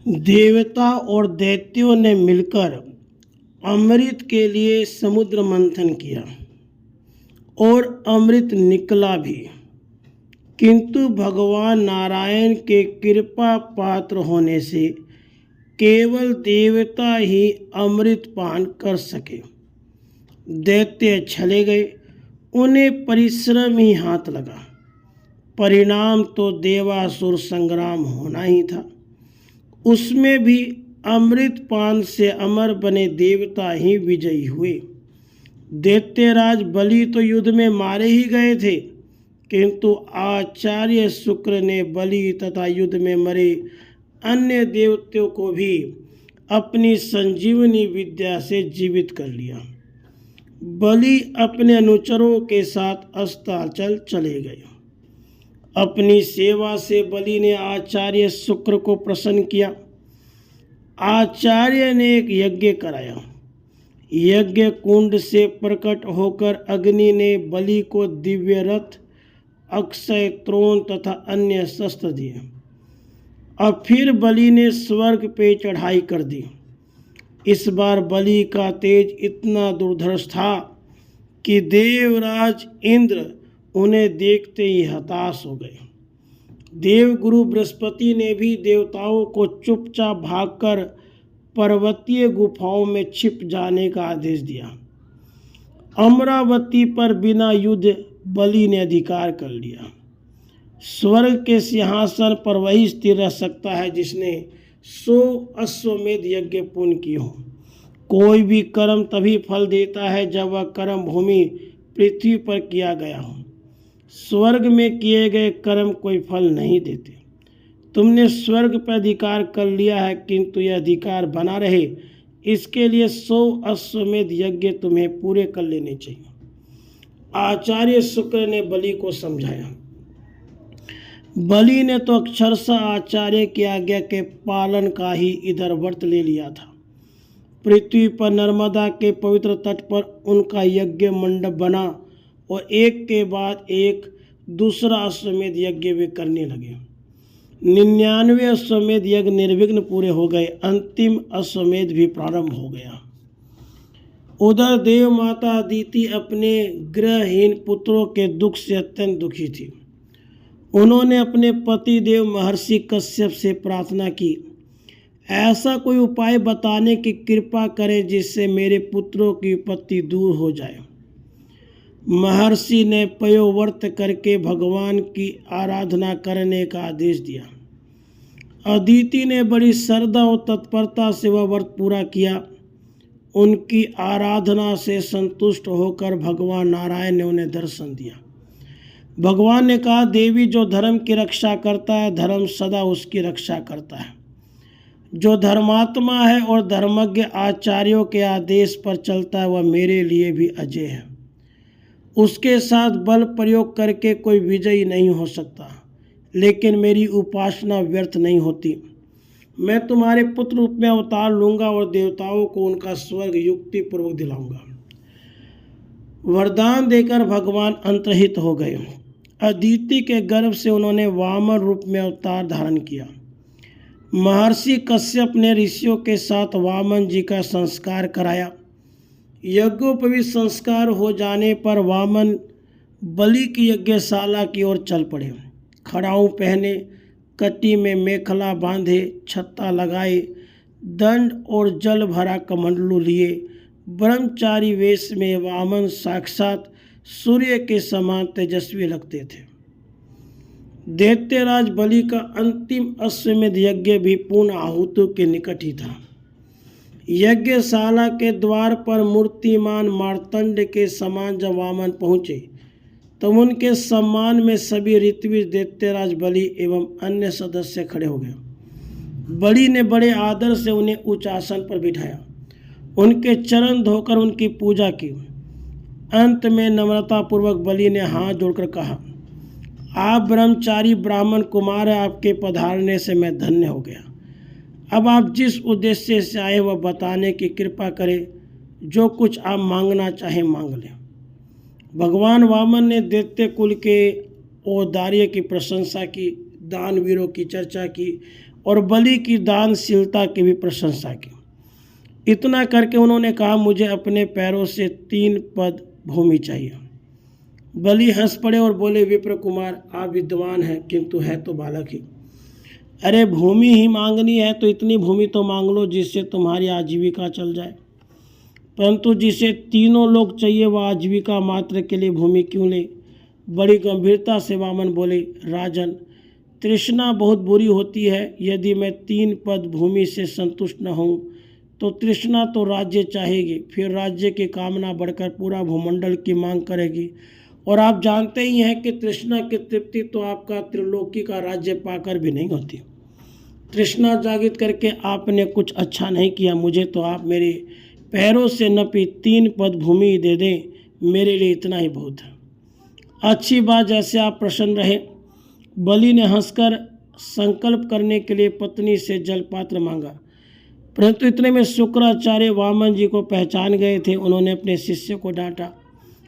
देवता और दैत्यों ने मिलकर अमृत के लिए समुद्र मंथन किया और अमृत निकला भी, किंतु भगवान नारायण के कृपा पात्र होने से केवल देवता ही अमृत पान कर सके। दैत्य चले गए, उन्हें परिश्रम ही हाथ लगा। परिणाम तो देवासुर संग्राम होना ही था। उसमें भी अमृत पान से अमर बने देवता ही विजयी हुए। दैत्यराज बलि तो युद्ध में मारे ही गए थे, किंतु आचार्य शुक्र ने बलि तथा युद्ध में मरे अन्य देवताओं को भी अपनी संजीवनी विद्या से जीवित कर लिया। बलि अपने अनुचरों के साथ अस्ताचल चले गए। अपनी सेवा से बलि ने आचार्य शुक्र को प्रसन्न किया। आचार्य ने एक यज्ञ कराया। यज्ञ कुंड से प्रकट होकर अग्नि ने बलि को दिव्य रथ, अक्षय त्रोण तथा अन्य शस्त्र दिए। अब फिर बलि ने स्वर्ग पे चढ़ाई कर दी। इस बार बलि का तेज इतना दुर्धर्ष था कि देवराज इंद्र उन्हें देखते ही हताश हो गए। देवगुरु बृहस्पति ने भी देवताओं को चुपचाप भागकर पर्वतीय गुफाओं में छिप जाने का आदेश दिया। अमरावती पर बिना युद्ध बलि ने अधिकार कर लिया। स्वर्ग के सिंहासन पर वही स्थिर रह सकता है जिसने 100 अश्वमेध यज्ञ पूर्ण किए हो। कोई भी कर्म तभी फल देता है जब वह कर्म भूमि पृथ्वी पर किया गया हो। स्वर्ग में किए गए कर्म कोई फल नहीं देते। तुमने स्वर्ग पर अधिकार कर लिया है, किंतु यह अधिकार बना रहे इसके लिए 100 अश्वमेध यज्ञ तुम्हें पूरे कर लेने चाहिए। आचार्य शुक्र ने बलि को समझाया। बलि ने तो अक्षरशः आचार्य की आज्ञा के पालन का ही इधर व्रत ले लिया था। पृथ्वी पर नर्मदा के पवित्र तट पर उनका यज्ञ मंडप बना और एक के बाद एक दूसरा अश्वमेध यज्ञ वे करने लगे। 99 अश्वमेध यज्ञ निर्विघ्न पूरे हो गए। अंतिम अश्वमेध भी प्रारंभ हो गया। उधर देव माता अदिति अपने गृहहीन पुत्रों के दुख से अत्यंत दुखी थी। उन्होंने अपने पति देव महर्षि कश्यप से प्रार्थना की, ऐसा कोई उपाय बताने की कृपा करें जिससे मेरे पुत्रों की विपत्ति दूर हो जाए। महर्षि ने पयोव्रत करके भगवान की आराधना करने का आदेश दिया। अदिति ने बड़ी श्रद्धा और तत्परता से वह व्रत पूरा किया। उनकी आराधना से संतुष्ट होकर भगवान नारायण ने उन्हें दर्शन दिया। भगवान ने कहा, देवी जो धर्म की रक्षा करता है, धर्म सदा उसकी रक्षा करता है। जो धर्मात्मा है और धर्मज्ञ आचार्यों के आदेश पर चलता है, वह मेरे लिए भी अजय है। उसके साथ बल प्रयोग करके कोई विजयी नहीं हो सकता, लेकिन मेरी उपासना व्यर्थ नहीं होती। मैं तुम्हारे पुत्र रूप में अवतार लूँगा और देवताओं को उनका स्वर्ग युक्ति पूर्वक दिलाऊंगा। वरदान देकर भगवान अंतर्हित हो गए। अदिति के गर्भ से उन्होंने वामन रूप में अवतार धारण किया। महर्षि कश्यप ने ऋषियों के साथ वामन जी का संस्कार कराया। यज्ञोपवीत संस्कार हो जाने पर वामन बलि की यज्ञशाला की ओर चल पड़े। खड़ाऊ पहने, कटी में मेखला बांधे, छत्ता लगाए, दंड और जल भरा कमंडलू लिए ब्रह्मचारी वेश में वामन साक्षात सूर्य के समान तेजस्वी लगते थे। दैत्यराज बलि का अंतिम अश्वमेध यज्ञ भी पूर्ण आहुतियों के निकट ही था। यज्ञशाला के द्वार पर मूर्तिमान मार्तंड के समान जब वामन पहुँचे तब उनके सम्मान में सभी ऋत्विज, दैत्यराज बलि एवं अन्य सदस्य खड़े हो गए। बलि ने बड़े आदर से उन्हें उच्च आसन पर बिठाया, उनके चरण धोकर उनकी पूजा की। अंत में नम्रतापूर्वक बलि ने हाथ जोड़कर कहा, आप ब्रह्मचारी ब्राह्मण कुमार हैं, आपके पधारने से मैं धन्य हो गया। अब आप जिस उद्देश्य से आए वह बताने की कृपा करें। जो कुछ आप मांगना चाहें मांग लें। भगवान वामन ने दैत्य कुल के औदार्य की प्रशंसा की, दानवीरों की चर्चा की और बलि की दानशीलता की भी प्रशंसा की। इतना करके उन्होंने कहा, मुझे अपने पैरों से 3 पद भूमि चाहिए। बलि हंस पड़े और बोले, विप्र कुमार, आप विद्वान हैं किंतु है तो बालक ही। अरे भूमि ही मांगनी है तो इतनी भूमि तो मांग लो जिससे तुम्हारी आजीविका चल जाए, परंतु जिसे तीनों लोग चाहिए वह आजीविका मात्र के लिए भूमि क्यों ले। बड़ी गंभीरता से वामन बोले, राजन, तृष्णा बहुत बुरी होती है। यदि मैं 3 पद भूमि से संतुष्ट न हूँ तो तृष्णा तो राज्य चाहेगी, फिर राज्य की कामना बढ़कर पूरा भूमंडल की मांग करेगी। और आप जानते ही हैं कि तृष्णा की तृप्ति तो आपका त्रिलोकी का राज्य पाकर भी नहीं होती। तृष्णा जागृत करके आपने कुछ अच्छा नहीं किया। मुझे तो आप मेरे पैरों से नपी 3 पद भूमि दे दें, मेरे लिए इतना ही बहुत है। अच्छी बात, जैसे आप प्रसन्न रहे। बलि ने हंसकर संकल्प करने के लिए पत्नी से जलपात्र मांगा, परंतु इतने में शुक्राचार्य वामन जी को पहचान गए थे। उन्होंने अपने शिष्य को डांटा,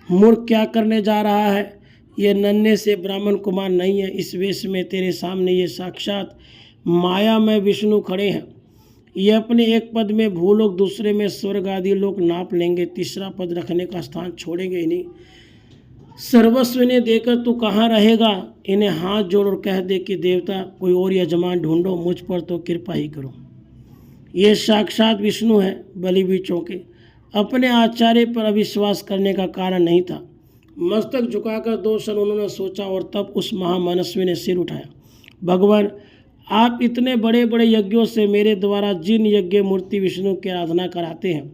मूर्ख, क्या करने जा रहा है? ये नन्हे से ब्राह्मण कुमार नहीं है। इस वेश में तेरे सामने ये साक्षात माया में विष्णु खड़े हैं। ये अपने एक पद में भूलोक, दूसरे में स्वर्ग आदि लोग नाप लेंगे, तीसरा पद रखने का स्थान छोड़ेंगे ही नहीं। सर्वस्व इन्हें देकर तू कहाँ रहेगा? इन्हें हाथ जोड़ और कह दे कि देवता कोई और यजमान ढूंढो, मुझ पर तो कृपा ही करो। ये साक्षात विष्णु है। बलि भी चौंके। अपने आचार्य पर अविश्वास करने का कारण नहीं था। मस्तक झुकाकर 2 क्षण उन्होंने सोचा और तब उस महामनस्वी ने सिर उठाया, भगवान, आप इतने बड़े बड़े यज्ञों से मेरे द्वारा जिन यज्ञ मूर्ति विष्णु की आराधना कराते हैं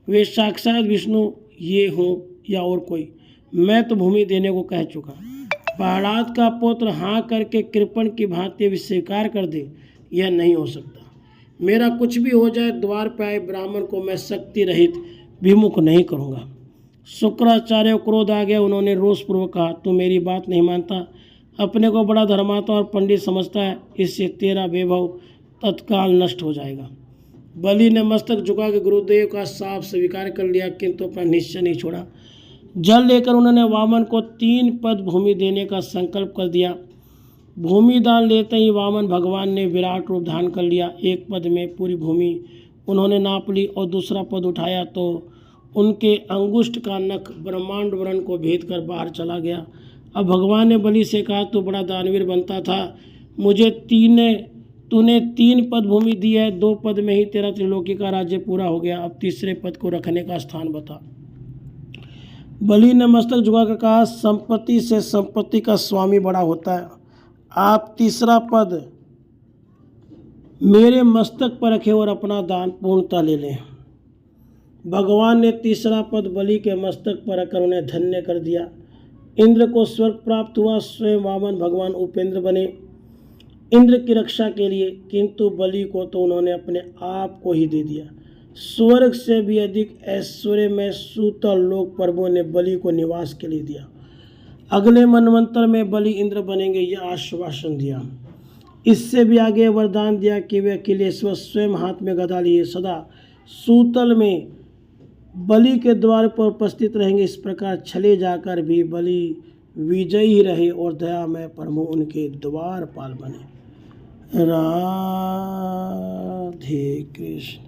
वे साक्षात विष्णु ये हों या और कोई, मैं तो भूमि देने को कह चुका। प्रहलाद का पुत्र हाँ करके कृपण की भांति स्वीकार कर दे, यह नहीं हो सकता। मेरा कुछ भी हो जाए, द्वार पर आए ब्राह्मण को मैं शक्ति रहित विमुख नहीं करूँगा। शुक्राचार्य को क्रोध आ गया। उन्होंने रोषपूर्वक कहा, तू मेरी बात नहीं मानता, अपने को बड़ा धर्मात्मा और पंडित समझता है, इससे तेरा वैभव तत्काल नष्ट हो जाएगा। बलि ने मस्तक झुका के गुरुदेव का साफ स्वीकार कर लिया, किंतु अपना निश्चय नहीं छोड़ा। जल लेकर उन्होंने वामन को 3 पद भूमि देने का संकल्प कर दिया। भूमि दान लेते ही वामन भगवान ने विराट रूप धारण कर लिया। एक पद में पूरी भूमि उन्होंने नाप ली और दूसरा पद उठाया तो उनके अंगुष्ठ का नख ब्रह्मांड वर्ण को भेद कर बाहर चला गया। अब भगवान ने बलि से कहा, तू बड़ा दानवीर बनता था, मुझे तूने 3 पद भूमि दी है, 2 पद में ही तेरा त्रिलोकी का राज्य पूरा हो गया। अब तीसरे पद को रखने का स्थान बता। बलि ने मस्तक झुकाकर कहा, संपत्ति से संपत्ति का स्वामी बड़ा होता है। आप तीसरा पद मेरे मस्तक पर रखें और अपना दान पूर्णता ले लें। भगवान ने तीसरा पद बलि के मस्तक पर रखकर उन्हें धन्य कर दिया। इंद्र को स्वर्ग प्राप्त हुआ। स्वयं वामन भगवान उपेंद्र बने इंद्र की रक्षा के लिए, किंतु बलि को तो उन्होंने अपने आप को ही दे दिया। स्वर्ग से भी अधिक ऐश्वर्य में सूतल लोक प्रभु ने बलि को निवास के लिए दिया। अगले मनवंतर में बलि इंद्र बनेंगे, यह आश्वासन दिया। इससे भी आगे वरदान दिया कि वे अखिलेश्वर स्वयं हाथ में गदा लिए सदा सूतल में बलि के द्वार पर उपस्थित रहेंगे। इस प्रकार चले जाकर भी बलि विजयी रहे और दया में प्रभु उनके द्वारपाल बने। राधे कृष्ण।